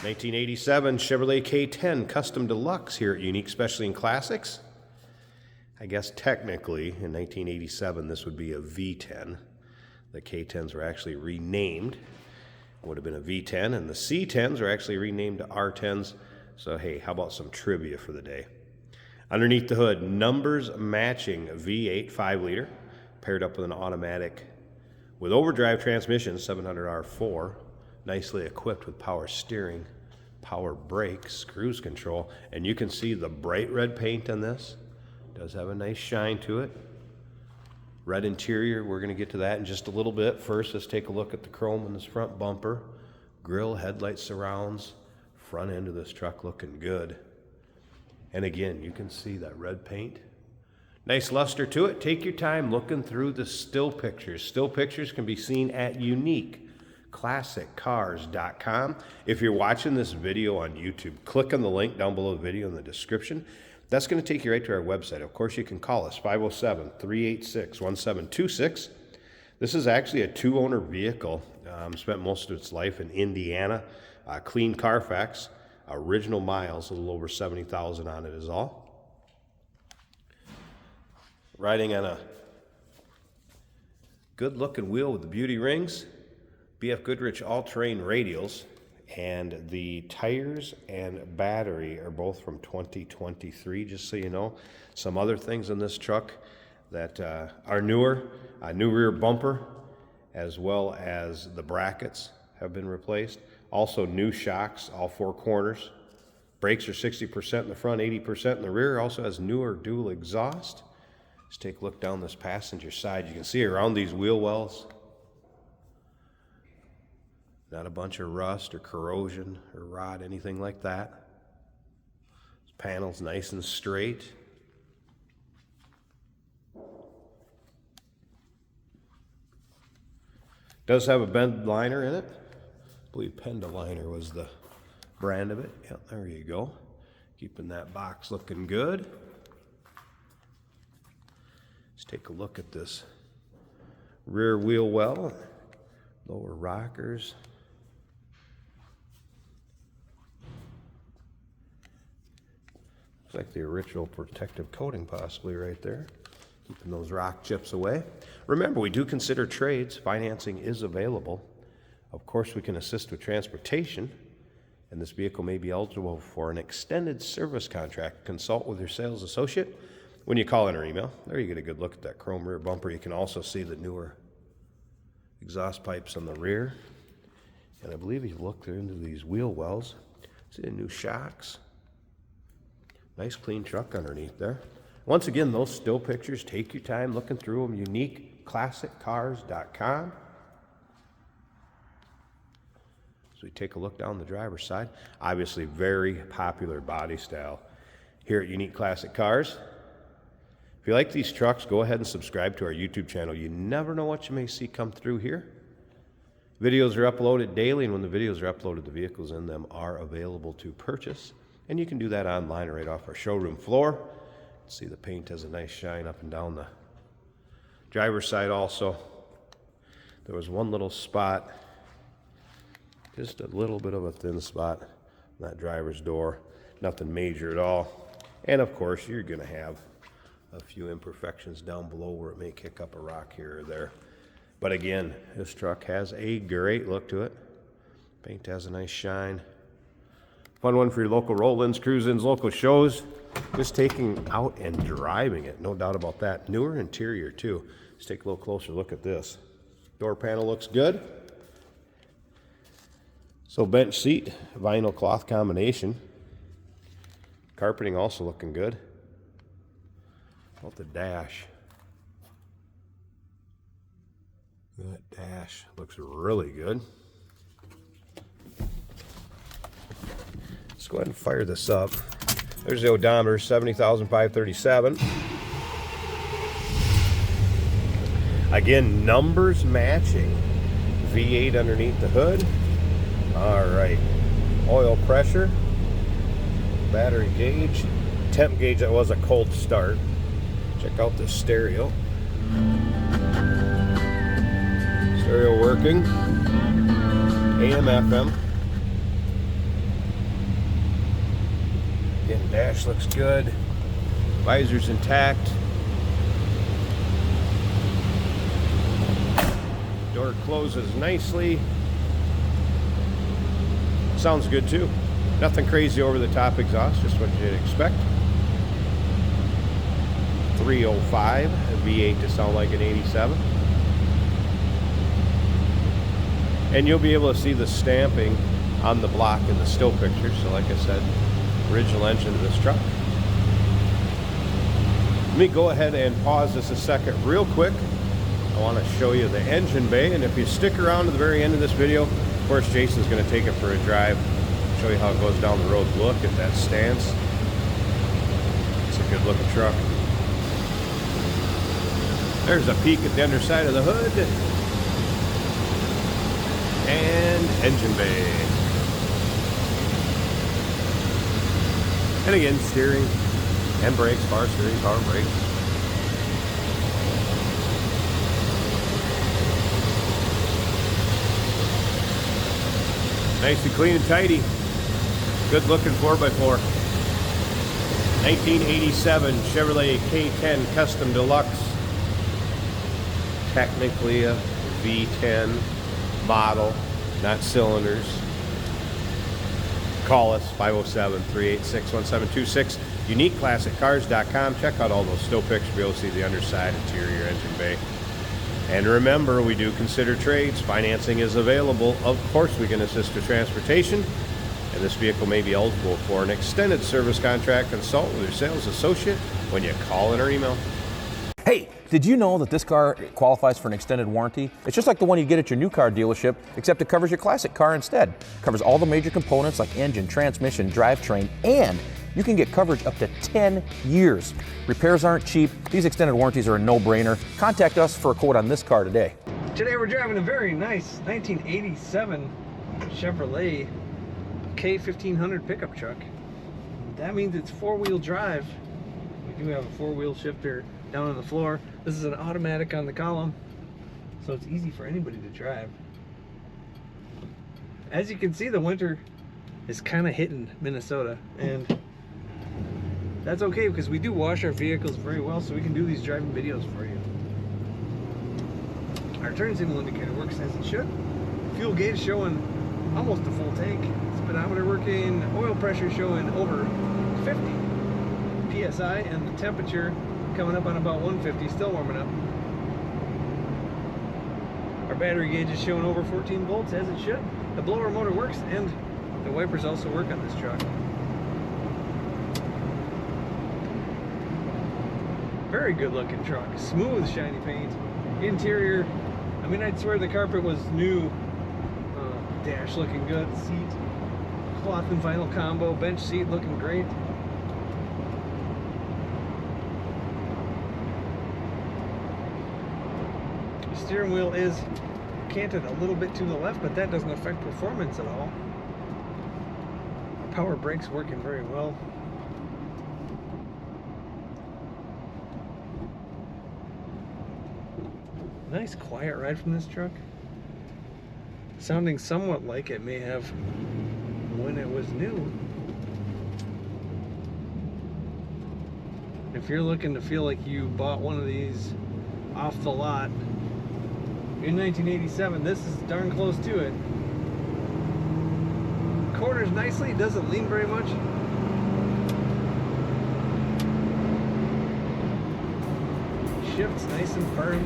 1987 Chevrolet K10 Custom Deluxe here at Unique Specialty and Classics. I guess technically in 1987 this would be a V10. The K10s were actually renamed. It would have been a V10, and the C10s were actually renamed to R10s. So hey, how about some trivia for the day? Underneath the hood, numbers matching V8 5-liter, paired up with an automatic with overdrive transmission, 700R4, nicely equipped with power steering, power brakes, cruise control, and you can see the bright red paint on this. Does have a nice shine to it. Red interior, we're going to get to that in just a little bit. First, let's take a look at the chrome in this front bumper. Grille, headlight surrounds, front end of this truck looking good. And again, you can see that red paint. Nice luster to it. Take your time looking through the still pictures. Still pictures can be seen at uniqueclassiccars.com. If you're watching this video on YouTube, click on the link down below the video in the description. That's going to take you right to our website. Of course, you can call us, 507-386-1726. This is actually a two-owner vehicle. Spent most of its life in Indiana. Clean Carfax. Original miles, a little over 70,000 on it is all. Riding on a good-looking wheel with the beauty rings. BF Goodrich all-terrain radials. And the tires and battery are both from 2023, just so you know. Some other things in this truck that are newer. A new rear bumper, as well as the brackets have been replaced. Also new shocks, all four corners. Brakes are 60% in the front, 80% in the rear. Also has newer dual exhaust. Let's take a look down this passenger side. You can see around these wheel wells, not a bunch of rust or corrosion or rot, anything like that. This panel's nice and straight. Does have a bend liner in it. I believe Pendoliner was the brand of it. Yep, there you go. Keeping that box looking good. Let's take a look at this rear wheel well. Lower rockers. Looks like the original protective coating possibly right there. Keeping those rock chips away. Remember, we do consider trades. Financing is available. Of course, we can assist with transportation, and this vehicle may be eligible for an extended service contract. Consult with your sales associate when you call in or email. There you get a good look at that chrome rear bumper. You can also see the newer exhaust pipes on the rear. And I believe if you look into these wheel wells, see the new shocks. Nice clean truck underneath there. Once again, those still pictures, take your time looking through them. uniqueclassiccars.com. So we take a look down the driver's side. Obviously very popular body style here at Unique Classic Cars. If you like these trucks, go ahead and subscribe to our YouTube channel. You never know what you may see come through here. Videos are uploaded daily, and when the videos are uploaded, the vehicles in them are available to purchase. And you can do that online or right off our showroom floor. See, the paint has a nice shine up and down the driver's side also. There was one little spot, just a little bit of a thin spot on that driver's door. Nothing major at all. And of course, you're going to have a few imperfections down below where it may kick up a rock here or there. But again, this truck has a great look to it. Paint has a nice shine. Fun one for your local roll-ins, cruise-ins, local shows. Just taking out and driving it, no doubt about that. Newer interior too. Let's take a little closer look at this. Door panel looks good. So bench seat, vinyl cloth combination. Carpeting also looking good. About the dash. That dash looks really good. Let's go ahead and fire this up. There's the odometer, 70,537. Again, numbers matching. V8 underneath the hood. All right. Oil pressure. Battery gauge. Temp gauge, that was a cold start. Check out the stereo. Stereo working. AM, FM. Again, dash looks good. Visor's intact. Door closes nicely. Sounds good too. Nothing crazy over the top exhaust, just what you'd expect. 305 V8 to sound like an 87. And you'll be able to see the stamping on the block in the still picture. So like I said, original engine of this truck. Let me go ahead and pause this a second real quick. I want to show you the engine bay, and if you stick around to the very end of this video, of course Jason's going to take it for a drive, show you how it goes down the road. Look at that stance. It's a good looking truck. There's a peek at the underside of the hood. And engine bay. And again, steering and brakes, power steering, power brakes. Nice and clean and tidy. Good looking 4x4. 1987 Chevrolet K10 Custom Deluxe. Technically a V10 model, not cylinders. Call us 507-386-1726. UniqueClassicCars.com. Check out all those still pictures. You'll see the underside, interior, engine bay. And remember, we do consider trades. Financing is available. Of course, we can assist with transportation. And this vehicle may be eligible for an extended service contract. Consult with your sales associate when you call in or email. Hey, did you know that this car qualifies for an extended warranty? It's just like the one you get at your new car dealership, except it covers your classic car instead. It covers all the major components like engine, transmission, drivetrain, and you can get coverage up to 10 years. Repairs aren't cheap. These extended warranties are a no-brainer. Contact us for a quote on this car today. Today we're driving a very nice 1987 Chevrolet K1500 pickup truck. That means it's four-wheel drive. We do have a four-wheel shifter down on the floor. This is an automatic on the column, so it's easy for anybody to drive. As you can see, the winter is kind of hitting Minnesota, and that's okay because we do wash our vehicles very well, so we can do these driving videos for you. Our turn signal indicator works as it should. Fuel gauge showing almost a full tank. Speedometer working. Oil pressure showing over 50 psi, and the temperature coming up on about 150, still warming up. Our battery gauge is showing over 14 volts as it should. The blower motor works, and the wipers also work on this truck. Very good looking truck. Smooth, shiny paint. Interior, I mean, I'd swear the carpet was new. Dash looking good. Seat, cloth and vinyl combo. Bench seat looking great. The steering wheel is canted a little bit to the left, but that doesn't affect performance at all. Power brakes working very well. Nice quiet ride from this truck. Sounding somewhat like it may have when it was new. If you're looking to feel like you bought one of these off the lot in 1987, this is darn close to it. Quarters nicely, doesn't lean very much. Shifts nice and firm.